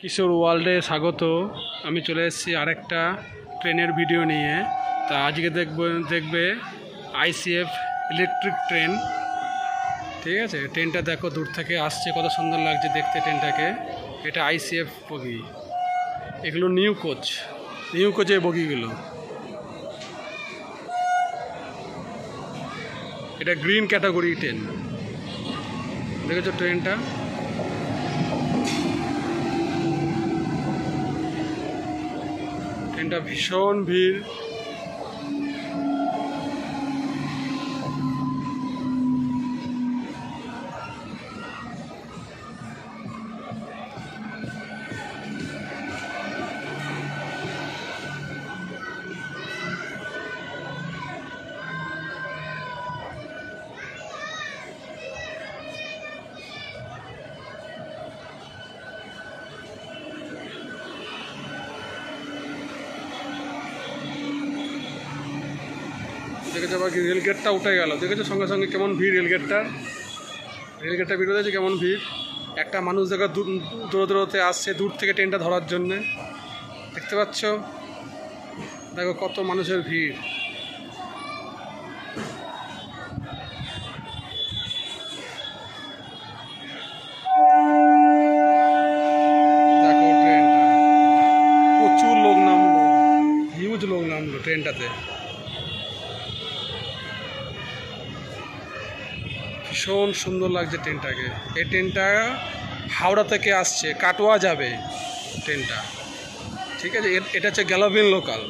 কিশোর ওয়ার্ল্ডে স্বাগত। আমি চলে এসেছি আরেকটা ট্রেনের ভিডিও নিয়ে। তা আজকে দেখবে আইসিএফ ইলেকট্রিক ট্রেন। ঠিক আছে, ট্রেনটা দেখো দূর থেকে আসছে, কত সুন্দর লাগছে দেখতে ট্রেনটাকে। এটা আইসিএফ বগি, এগুলো নিউ কোচের বগিগুলো। এটা গ্রিন ক্যাটাগরি ট্রেন, দেখেছো ট্রেনটা। ট্রেনটা ভীষণ ভিড়। দেখেছো আবার রেলগেটটা উঠে গেল, দেখেছো সঙ্গে সঙ্গে কেমন ভিড়। রেলগেটটা ভিড় হয়েছে, কেমন ভিড়। একটা মানুষ দেখো দূরতে আসছে দূর থেকে ট্রেনটা ধরার জন্যে, দেখতে পাচ্ছ। দেখো কত মানুষের ভিড়। দেখো ট্রেনটা, প্রচুর লোক নামলো, হিউজ লোক নামলো ট্রেনটাতে। ভীষণ সুন্দর লাগছে ট্রেনটাকে। এই ট্রেনটা হাওড়া থেকে আসছে, কাটোয়া যাবে ট্রেনটা। ঠিক আছে, এটা হচ্ছে গ্যালাভিন লোকাল।